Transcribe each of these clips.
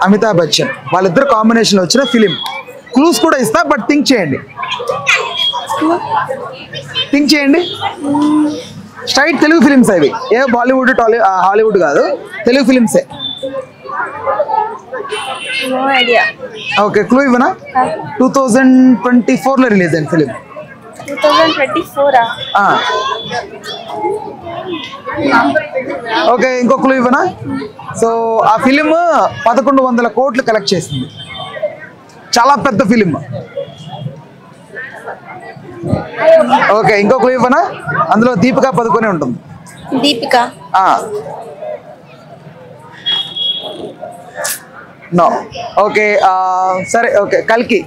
అమితాబ్ బచ్చన్ వాళ్ళిద్దరు కాంబినేషన్ లో వచ్చిన ఫిలిం. క్లూస్ కూడా ఇస్తా, బట్ థింక్ చేయండి. స్ట్రైట్ తెలుగు ఫిలిమ్స్ అవి, ఏ బాలీవుడ్ హాలీవుడ్ కాదు, తెలుగు ఫిలిమ్సే. ఓకే, క్లూ ఇవ్వనా? 2024 లో రిలీజ్ అయిన ఫిలిం. 2024 ఓకే, ఇంకో క్లూ ఇవ్వనా? సో ఆ ఫిలిం 1100 కోట్లు కలెక్ట్ చేసింది. చాలా పెద్ద ఫిలిం. ఓకే, ఇంకో క్లూ ఇవ్వనా? అందులో దీపికా పదుకొనే ఉంటుంది. నో. ఓకే, సరే. ఓకే, కల్కి.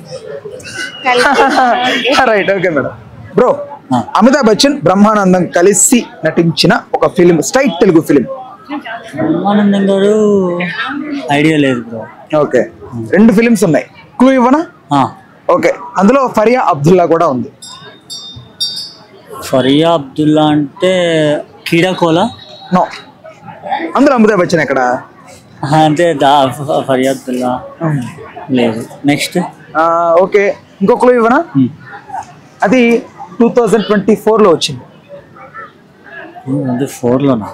Right. Okay madam. Bro, Amitabh Bachchan Brahmanandam కలిసి నటించిన ఒక film, straight Telugu film. Brahmanandam గారు ఐడియా లేదు బ్రో. ఓకే, 2 ఫిలిమ్స్ ఉన్నాయి. క్లూ ఇవ్వనా? ఓకే, అందులో ఫరియా అబ్దుల్లా కూడా ఉంది. ఫరియా అబ్దుల్లా అంటే కీడాకోలా? నో. అందులో అమితాబ్ బచ్చన్ ఎక్కడ? అంటే ఫరియా అబ్దుల్లా లేదు. నెక్స్ట్. ఓకే, ఇంకో క్లూ ఇవ్వనా? అది 2024 లో వచ్చింది. 4లోనా?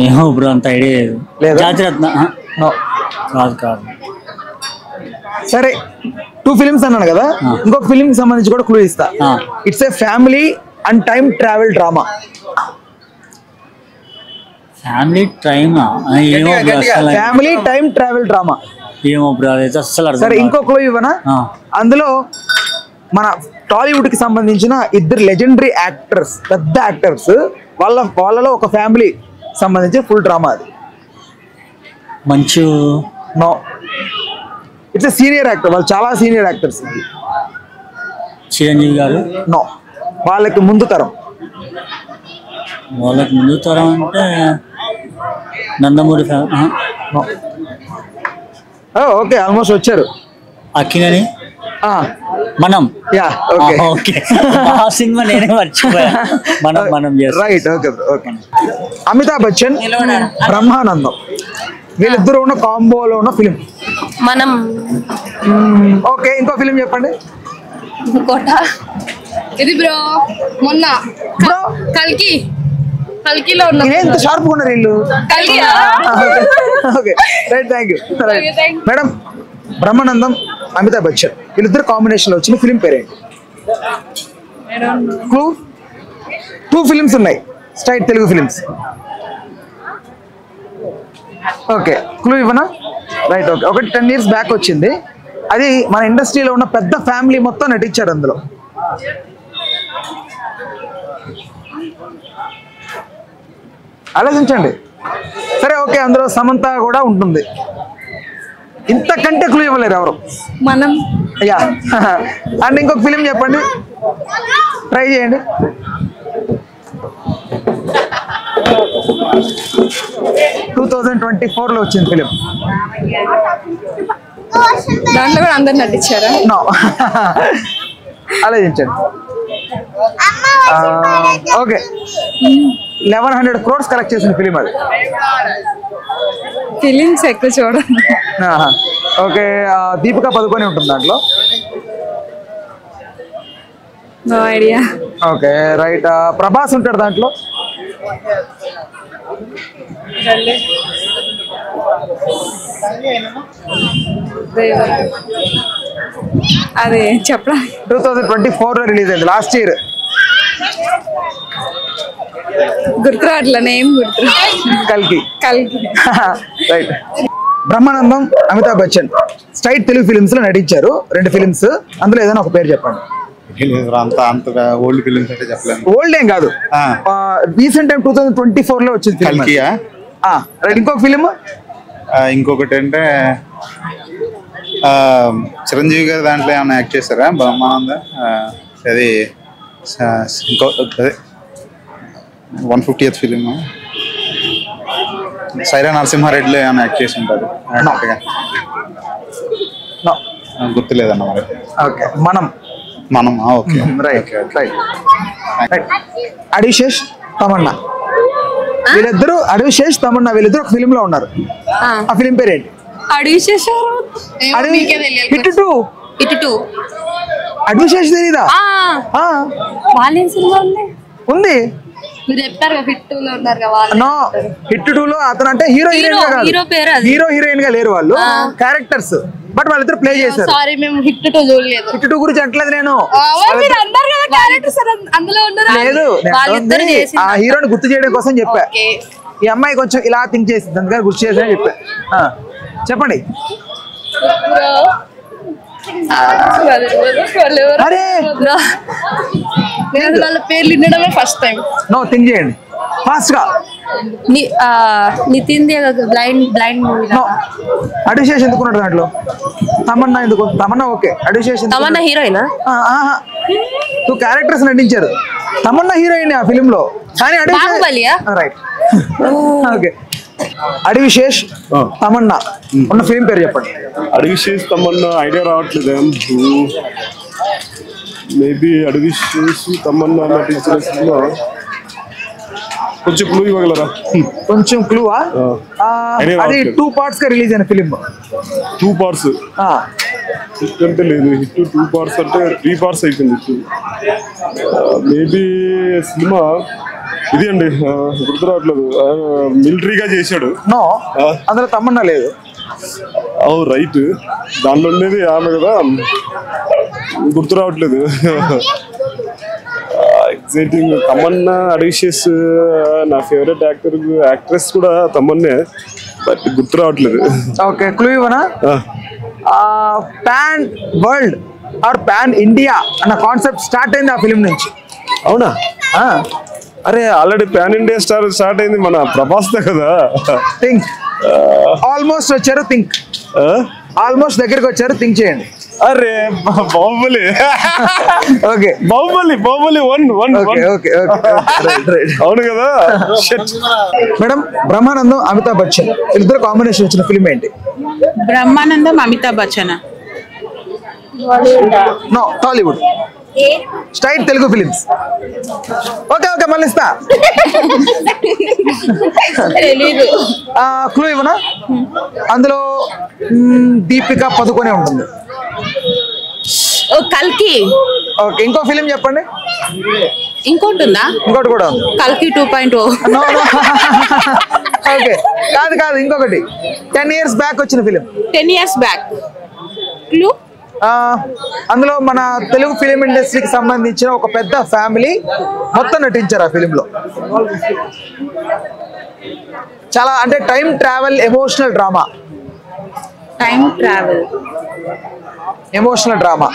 ఏమో బ్రో, అంత ఐడియా లేదు. జాతిరత్న? కాదు. సరే, 2 ఫిలిమ్స్ అన్నాను కదా, ఇంకొక ఫిలిం సంబంధించి కూడా క్లూ ఇస్తా. It's a family and time travel drama. Family time travel drama. ఏమో బ్రో, అదైతే అస్సలు. సరే, ఇంకో క్లూ ఇవ్వనా? అందులో మన టాలీవుడ్ కి సంబంధించిన 2 లెజెండరీ యాక్టర్స్, పెద్ద యాక్టర్స్, వాళ్ళలో ఒక ఫ్యామిలీ సంబంధించి ఫుల్ డ్రామా అది. మంచు? నో. ఇట్స్ సీనియర్ యాక్టర్, వాళ్ళు చాలా సీనియర్ యాక్టర్స్. చిరంజీవి గారు? నో. వాళ్ళకి ముందు తరం. అంటే నందమూరి? నో. ఓకే, ఆల్మోస్ట్ వచ్చారు. అక్కినేని? మనం? ఓకే, ఆ సినిమా నేనే మర్చిపోయా. మనం రైట్. ఓకే. అమితాబ్ బచ్చన్ బ్రహ్మానందం వీళ్ళిద్దరు ఉన్న కాంబోలో ఉన్న ఫిలిం మనం. ఓకే, ఇంకో ఫిలిం చెప్పండి. ఇది బ్రో మొన్న కల్కిలో ఉన్న. ఎంత షార్ప్ ఉన్నారు వీళ్ళు. Okay, right. Thank you. Madam, Brahmanandam Amitabh Bachchan వీళ్ళిద్దరు కాంబినేషన్ లో వచ్చిన ఫిలిం పేరేంటి? క్లూ? 2 ఫిలిమ్స్ ఉన్నాయి, straight Telugu films. Okay, clue ఇవ్వనా? రైట్. ఓకే, ఒకటి 10 years బ్యాక్ వచ్చింది. అది మన ఇండస్ట్రీలో ఉన్న పెద్ద ఫ్యామిలీ మొత్తం నటించారు అందులో. ఆలోచించండి. సరే, ఓకే, అందులో సమంత కూడా ఉంటుంది. ఇంతకంటే క్లూ ఇవ్వలేరు ఎవరు. మనం. అండ్ ఇంకొక ఫిలిం చెప్పండి, ట్రై చేయండి. 2024 లో వచ్చింది ఫిలిం. దాంట్లో కూడా అందరు నటించారా? నో. ఆలోచించండి. ఓకే, 1100 crores కలెక్ట్ చేసిన ఫిలిం అది. ఫిలిమ్స్ ఎక్కువ చూడండి. ఓకే, దీపికా పదుకొనే ఉంటుంది దాంట్లో. No idea. Okay, right. Prabhas ఉంటాడు దాంట్లో. అదే చెప్పరా? 2024 లో రిలీజ్ అయింది, లాస్ట్ ఇయర్. గుర్తురాట్లా, నేమ్ గుర్తు. కల్కి. Right. Brahmanandam Amitabh Bachchan straight Telugu films లో నటించారు, 2 ఫిలిమ్స్. అందులో ఏదైనా ఒక పేరు చెప్పండి. ఓల్డ్ ఏం కాదు, రీసెంట్ టైం 2024 లో వచ్చింది. ఇంకొక ఫిలిం. ఇంకొకటి అంటే చిరంజీవి గారు దాంట్లో ఏమైనా యాక్ట్ చేశారా? బ్రహ్మానందం అది ఇంకో 150th ఫిలిం సైరా నరసింహారెడ్డిలో ఏమైనా యాక్ట్ చేసి ఉంటారు. గుర్తులేదన్న మరి. ఓకే, మనం. Okay, right. అడిషేష్ తమన్నా. వీళ్ళిద్దరు అడివిశేష్ తమన్నా వీళ్ళిద్దరు ఒక ఫిలిం లో ఉన్నారు. ఆ ఫిలిం పేరు ఏంటి? అడివిశేషారు హిట్ 2. అడివిశేష్ తెలీదా? వాళ్ళేం సినిమా ఉంది. మీరు చెప్పారు హిట్ 2 లో ఉన్నారు కదా. నో, హిట్ 2 లో అతను అంటే హీరో హీరోయిన్ గా లేరు, వాళ్ళు క్యారెక్టర్స్. బట్ వాళ్ళిద్దరు ప్లే చేశారు. సారీ మేము హిట్ 2 చూడలేదు. హిట్ 2 గురించి అంటలేదు నేను. అందులో లేదు, ఆ హీరోని గుర్తు చేయడం కోసం చెప్పా. ఈ అమ్మాయి కొంచెం ఇలా థింక్ చేసింది, అందుకని గుర్తు చేసి చెప్పా. చెప్పండి. అరే వాళ్ళ పేర్లు వినడమే ఫస్ట్ టైం. నో, థింక్ చేయండి ఫాస్ట్ గా. Nithiin blind movie. అడివిశేష్ ఎందుకున్నాడు దాంట్లో? తమన్నా ఎందుకు? తమన్నా ఓకే, అడివిశేష్ తమన్నా హీరోయినా? 2 క్యారెక్టర్స్ నటించారు. తమన్నా హీరోయిన్ ఆ ఫిలిం లో, కానీ రైట్. ఓకే, అడివిశేష్ తమన్నా ఉన్న ఫిలిం పేరు చెప్పండి. అడివిశేష్ తమన్నా ఐడియా రావట్లేదు. మేబీ అడివిశేష్ తమన్నా నటించిన సినిమా కొంచెం క్లూ ఇవ్వగలరా? కొంచెం క్లూవా? అది 2 పార్ట్స్ గా రిలీజ్ అయిన ఫిలిం. 2 పార్ట్స్ హిట్ అంటే లేదు. హిట్ 2 పార్ట్స్ అంటే 3 పార్ట్స్ అయిపోయింది. మేబీ సినిమా ఇది అండి, గుర్తు రావట్లేదు. మిలిటరీగా చేశాడు. నో, అందులో తమన్నా లేదు. రైట్, దానిలో ఉండేది ఆమె కదా, గుర్తు రావట్లేదు. ఎగ్జైటింగ్. తమన్నా అడివిశేష్ నా ఫేవరెట్ యాక్ట్రెస్ కూడా తమన్నే, బట్ గుర్తు రావట్లేదు. ఓకే, క్లూ ఇవ్వనా? Pan world or pan India అన్న కాన్సెప్ట్ స్టార్ట్ అయింది ఆ ఫిలిం నుంచి. అవునా? అరే, ఆల్రెడీ పాన్ ఇండియా స్టార్ట్ అయింది మన ప్రభాస్ కదా. థింక్. ఆల్మోస్ట్ వచ్చారు. థింక్. ఆల్మోస్ట్ దగ్గరికి వచ్చారు. థింక్ చేయండి. అరే, బాహుబలి. ఓకే, బాహుబలి 1. అవును కదా. మేడం, బ్రహ్మానందం అమితాబ్ బచ్చన్ ఇద్దరు కాంబినేషన్ వచ్చిన ఫిలిం ఏంటి? Brahmanandam Amitabh Bachchan. No, Tollywood. Straight Telugu films. Okay, మళ్ళీ ఇస్తా. క్లూ ఇవ్వనా? అందులో దీపిక పదుకొనే ఉంటుంది. కల్కి. ఓకే, ఇంకో ఫిలిం చెప్పండి. ఇంకోటి ఉందా? ఇంకోటి కూడా ఉంది. కల్కి 2.0. ఓకే, కాదు, ఇంకొకటి 10 years బ్యాక్ వచ్చిన ఫిలిం. 10 years back. క్లూ? అందులో మన తెలుగు ఫిలిం ఇండస్ట్రీకి సంబంధించిన ఒక పెద్ద ఫ్యామిలీ మొత్తం నటించారు ఆ ఫిలింలో. చాలా అంటే time travel, emotional drama. Emotional drama.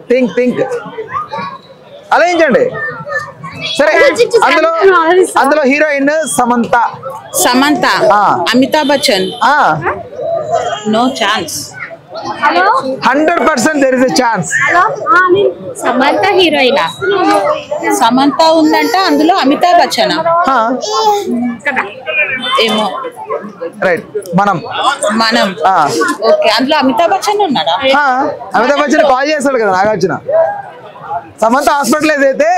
Think ఆలోచించండి. సరే, అందులో heroine Samantha. Amitabh Bachchan. No chance. 100% there is a chance. Samantha heroine. Samantha ఉందంట అందులో. అమితాబ్ బచ్చన్ ఏమో. రైట్, మనం. ఓకే, అందులో అమితాబ్ బచ్చన్ ఉన్నాడా? అమితాబ్ బచ్చన్ కాల్ చేస్తాడు కదా నాగార్జున. సమంత హాస్పిటలైజ్ అయితే.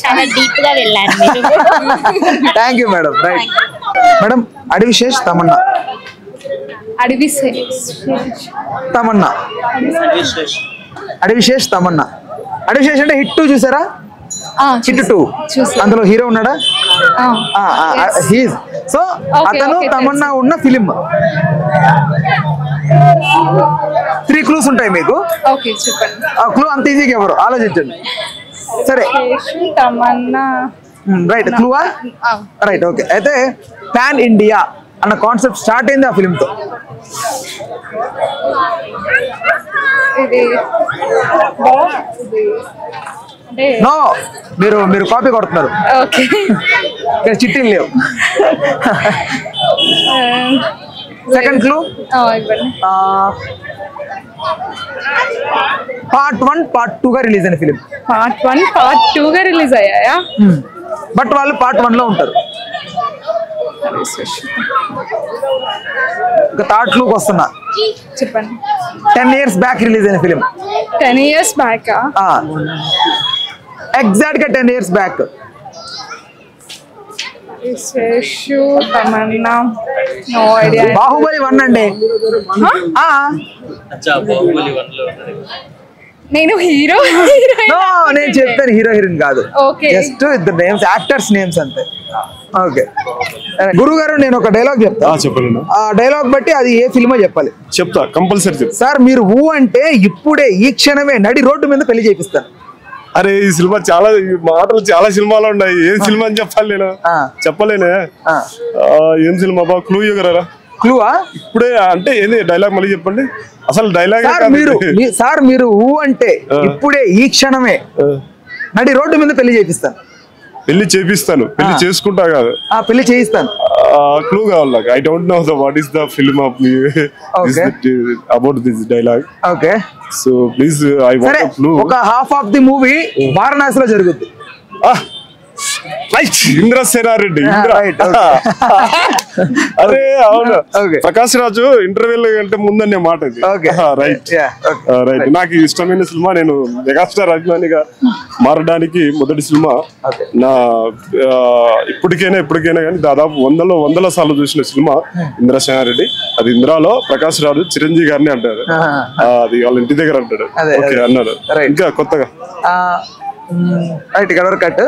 చాలా డీప్ గా వెళ్ళాను. Thank you madam. Right madam, Adivi Sesh Tamannaah. Adivi Sesh Tamannaah. Adivi Sesh అంటే హిట్ 2 చూసారా? హిట్ 2 అందులో హీరో ఉన్నాడా? సో అతను తమన్నా ఉన్న ఫిలిం. 3 క్లూస్ ఉంటాయి మీకు. ఆ క్లూ అంత ఈజీగా ఎవరు ఆలోచించండి. సరే, రైట్. క్లూవా? Right, okay. అయితే పాన్ ఇండియా అన్న కాన్సెప్ట్ స్టార్ట్ అయింది ఆ ఫిలింతో. నో, మీరు కాపీ కొడుతున్నారు. ఇక్కడ చిట్టీలు లేవు. Second clue. పార్ట్ 1, పార్ట్ 2 గా రిలీజ్ అయిన ఫిలిం. పార్ట్ 1, పార్ట్ 2 గా రిలీజ్ అయ్యాయా? బట్ వాళ్ళు పార్ట్ 1 లో ఉంటారు. ఒక థర్డ్ క్లూకి వస్తున్నా. చెప్పండి. 10 years బ్యాక్ రిలీజ్ అయిన ఫిలిం. 10 years back. ఎగ్జాక్ట్ గా 10 years back. Tamanna no idea. Baahubali 1 అండి. నేను హీరో నేను చెప్తాను, హీరో హీరోయిన్ కాదు, ఓకే జస్ట్ ఇద్దరు నేమ్స్, యాక్టర్స్ నేమ్స్ అంతే. ఓకే గురువు గారు, నేను ఒక డైలాగ్ చెప్తా, చెప్పండి. ఆ డైలాగ్ బట్టి అది ఏ ఫిల్మో చెప్పాలి. చెప్తా, కంపల్సరీ చెప్తా. సార్ మీరు ఊ అంటే ఇప్పుడే ఈ క్షణమే నడి రోడ్డు మీద పెళ్లి చేపిస్తాను. అరే ఈ సినిమా చాలా, ఈ మాటలు చాలా సినిమాలు ఉన్నాయి. ఏం సినిమా అని చెప్పాలి నేను? చెప్పలేనే. ఏం సినిమా బా, క్లూ ఇవ్వగలరా? క్లూవా? ఇప్పుడే అంటే ఏంది డైలాగ్ మళ్ళీ చెప్పండి. అసలు డైలాగ్ సార్ మీరు ఊ అంటే ఇప్పుడే ఈ క్షణమే నడి రోడ్డు మీద పెళ్లి చేపిస్తాను. పెళ్లి చేపిస్తాను, పెళ్లి చేసుకుంటా కాదు, పెళ్లి చేయిస్తాను. క్లూ కావాలి నాకు. I don't know what is the film of about this dialogue. Okay so please I want the clue. ఒక హాఫ్ ఆఫ్ ది మూవీ వారణాసిలో జరుగుద్ది. రైట్, ఇంద్రసేనారెడ్డి. అరే అవును, ప్రకాష్ రాజు ఇంటర్వ్యూల కంటే ముందనే మాట ఇది. Right right. నాకు ఇష్టమైన సినిమా, నేను మెగాస్టార్ అభిమానిగా మారడానికి మొదటి సినిమా నా ఇప్పటికైనా కానీ దాదాపు వందల సార్లు చూసిన సినిమా ఇంద్రసేనారెడ్డి. అది ఇంద్రాలో ప్రకాష్ రాజు చిరంజీవి గారిని అంటారు, అది వాళ్ళ ఇంటి దగ్గర అంటాడు. ఓకే అన్నాడు. ఇంకా కొత్తగా రైట్, ఇక్కడ వరకు కట్.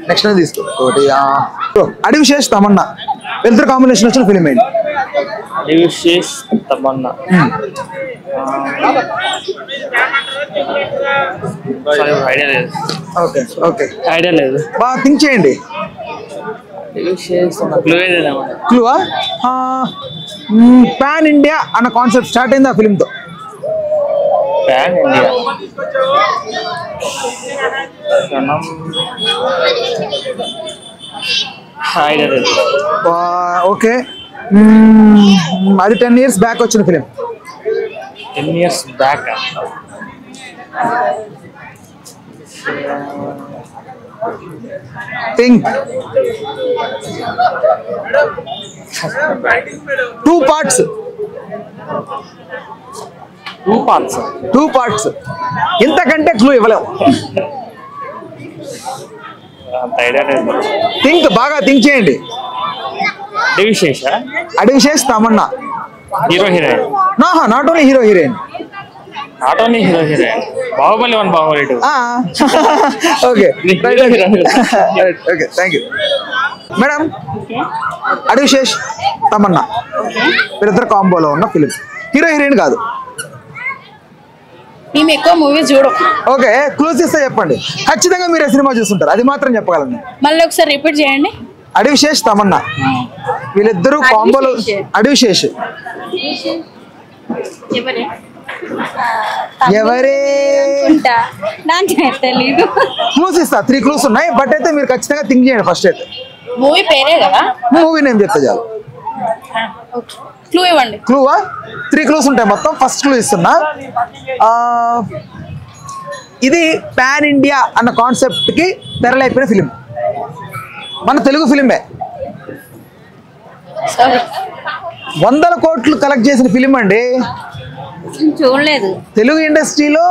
నెక్స్ట్ తీసుకో ఒకటి. అడివిశేష్ తమన్నా వెళ్తురు కాంబినేషన్ వచ్చిన ఫిలిం ఏంటి? అడివిశేష్ తమన్నా ఐడియా లేదు. ఓకే ఓకే, ఐడియా లేదు, బాగా థింక్ చేయండి. క్లూవా? పాన్ ఇండియా అన్న కాన్సెప్ట్ స్టార్ట్ అయింది ఆ ఫిలిం తో. పాన్ ఇండియా ఓకే, అది 10 years బ్యాక్ వచ్చిన film. 10 years back. Think. 2 parts. 2 parts. ఇంతకంటే క్లూ ఇవ్వలేము. థింక్, బాగా థింక్ చేయండి. Adivi Sesh Tamannaah hero heroine. Not only hero heroine. Baahubali 1, Baahubali 2. Okay okay, thank you madam. Adivi Sesh Tamannaah వీరిద్దరు కాంబోలో ఉన్న ఫిలిం, హీరో హీరోయిన్ కాదు. మేము ఎక్కువ మూవీస్ చూడం. ఓకే, క్లూస్ ఇస్తే చెప్పండి, ఖచ్చితంగా మీరు సినిమా చూస్తుంటారు, అది మాత్రం చెప్పగలను. మళ్ళీ ఒకసారి రిపీట్ చేయండి. అడివిశేష్ తమన్నా వీళ్ళిద్దరు కాంబోలో. అడివిశేష్ ఎవరే తెలీదు. క్లూస్ ఇస్తా, 3 clues ఉన్నాయి, బట్ అయితే మీరు ఖచ్చితంగా థింక్ చేయండి. ఫస్ట్ అయితే మూవీ పేరే కదా, మూవీ నేమ్ చెప్తే చాలు. క్లూ ఇవ్వండి. క్లూవా? 3 clues ఉంటాయి మొత్తం. ఫస్ట్ క్లూ ఇస్తున్నా, ఇది పాన్ ఇండియా అన్న కాన్సెప్ట్ కి తెరలేపిన ఫిలిం, మన తెలుగు ఫిలిమే. 100 కోట్లు కలెక్ట్ చేసిన ఫిలిం అండి. చూడలేదు. తెలుగు ఇండస్ట్రీలో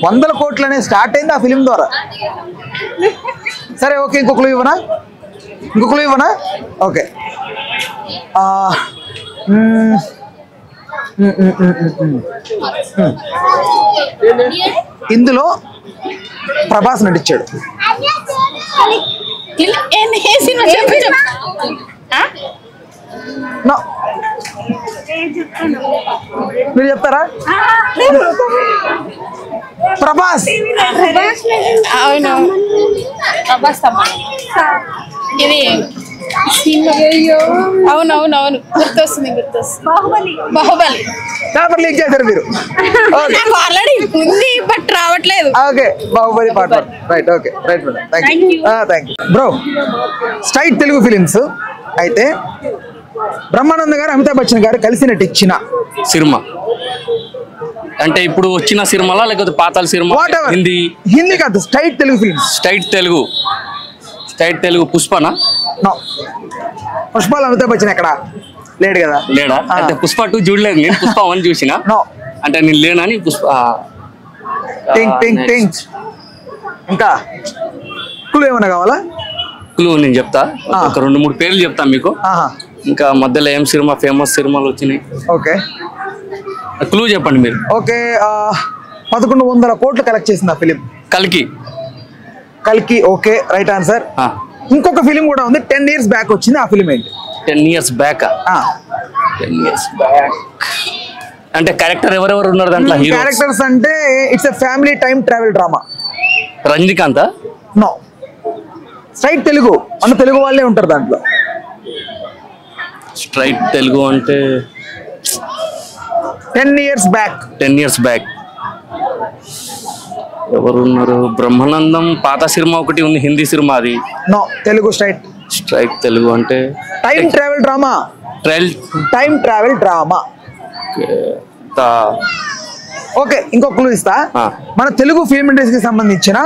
100 కోట్లు అనేది స్టార్ట్ అయింది ఆ ఫిలిం ద్వారా. సరే ఓకే, ఇంకొకరు ఇవ్వనా? ఓకే, ఇందులో ప్రభాస్ నటించాడు. మీరు చెప్తారా? ప్రభాస్. అవును, ఇది అవునవునవును, గుర్తొస్తుంది. బాహుబలి పేపర్ లీక్ చేశారు మీరు. ఆల్రెడీ ఉంది బట్ రావట్లేదు. Okay, Baahubali part 1. Right, okay, right madam, thank you bro. Straight Telugu films అయితే బ్రహ్మానంద గారు, అమితాబ్ బచ్చన్ గారు కలిసి నటించిన సినిమా అంటే ఇప్పుడు వచ్చిన సినిమాలా లేకపోతే పాతాల సినిమా? హిందీ కాదు, straight Telugu films. Straight Telugu పుష్పనా? పుష్పలో అమితాబ్ బచ్చన్ ఎక్కడ లేడు కదా. లేడా? అంటే పుష్ప 2 చూడలేదు నేను, పుష్ప 1 చూసిన. అంటే నేను లేనని పుష్ప ఇంకా క్లూ ఏమైనా కావాలా? క్లూ నేను చెప్తా, ఒక 2-3 పేర్లు చెప్తా మీకు. ఇంకా మధ్యలో ఏం సినిమా ఫేమస్ సినిమాలు వచ్చినాయి. ఓకే, క్లూ చెప్పండి మీరు. ఓకే, 1100 కోట్లు కలెక్ట్ చేసింది ఆ ఫిలిం. కల్కి. Okay, right answer. ఇంకొక ఫిలిం కూడా ఉంది 10 years బ్యాక్ వచ్చింది, ఆ ఫిలిం ఏంటి? 10 years బ్యాక్. 10 years బ్యాక్ అంటే క్యారెక్టర్ ఎవరెవరు ఉన్నారు దాంట్లో? క్యారెక్టర్స్ అంటే it's a family time travel drama. Rajinikanth? No, straight Telugu, మన తెలుగు వాళ్ళే ఉంటారు దాంట్లో. స్ట్రైట్ తెలుగు అంటే 10 years బ్యాక్. 10 years బ్యాక్ ఎవరున్నారు? బ్రహ్మానందం పాత సినిమా ఒకటి ఉంది, హిందీ సినిమా అది. No, Telugu straight. Straight Telugu అంటే time travel drama. Time travel drama. Okay, ఇంకో క్లూ ఇస్తా. మన తెలుగు ఫిల్మ్ ఇండస్ట్రీకి సంబంధించిన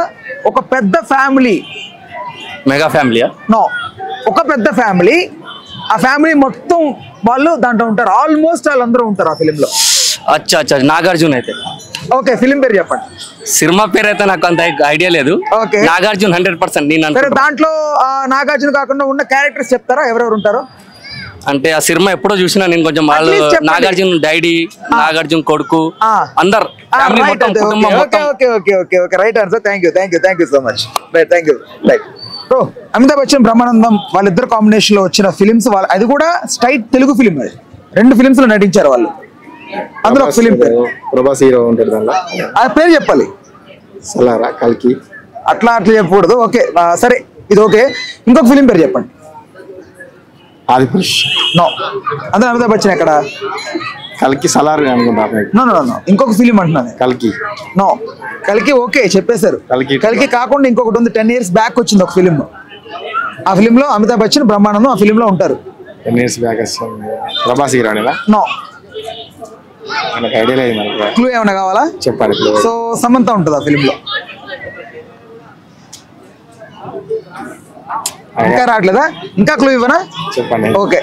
ఒక పెద్ద ఫ్యామిలీ. మెగా ఫ్యామిలీయా? నో, ఒక పెద్ద ఫ్యామిలీ. ఆ ఫ్యామిలీ మొత్తం వాళ్ళు దాంట్లో ఉంటారు, ఆల్మోస్ట్ వాళ్ళందరూ ఉంటారు ఆ ఫిలిం లో. అచ్చా, నాగార్జున అయితే. ఓకే, ఫిలిం పేరు చెప్పండి. సినిమా పేరు అయితే నాకు అంత ఐడియా లేదు. ఓకే, నాగార్జున 100%. నేను దాంట్లో నాగార్జున కాకుండా ఉన్న క్యారెక్టర్స్ చెప్తారా ఎవరెవరు ఉంటారు? అంటే ఆ సినిమా ఎప్పుడో చూసినా నేను. కొంచెం వాళ్ళు నాగార్జున డాడీ, నాగార్జున కొడుకు, అందరు ఫ్యామిలీ మొత్తం, కుటుంబం మొత్తం. Okay, right answer. Thank you so much. Right, thank you. Bro, Amitabh Bachchan Brahmanandam వాళ్ళిద్దరు కాంబినేషన్ లో వచ్చిన ఫిలిమ్స్, అది కూడా స్ట్రైట్ తెలుగు ఫిలిం. అది 2 ఫిలిమ్స్ లో నటించారు వాళ్ళు. అందులో ఒక ఫిలిం పేరు ప్రభాస్ హీరో ఉంటాడు దానిలో, ఆ పేరు చెప్పాలి. సలారా, కల్కి. అట్లా చెప్పకూడదు. ఓకే, సరే, ఇది ఓకే. ఇంకొక ఫిలిం పేరు చెప్పండి. ఆదిపురుష్. నో, అందులో అమితాబ్ బచ్చన్ ఎక్కడ? కల్కి, సలార్ అనుకుంటా. నో, ఇంకొక ఫిలిం అంటున్నాను. కల్కి. నో, కల్కి ఓకే చెప్పేశారు. కల్కి కాకుండా ఇంకొకటి ఉంది, 10 years బ్యాక్ వచ్చింది ఒక ఫిలిం. ఆ ఫిలిం లో అమితాబ్ బచ్చన్, బ్రహ్మానందం ఆ ఫిలిం లో ఉంటారు. 10 years back Prabhas hero. No, మనకు ఐడియా లేదు. మనకు క్లూ ఏమైనా కావాలా? చెప్పాలి. సో సమంత ఉంటుంది ఆ ఫిలిం లో. ఇంకా రావట్లేదా? ఇంకా క్లూ ఇవ్వనా? చెప్పండి. ఓకే,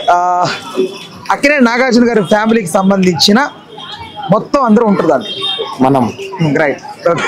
అక్కినే నాగార్జున గారి ఫ్యామిలీకి సంబంధించిన మొత్తం అందరూ ఉంటారు దాంట్లో. మనం. Right, okay.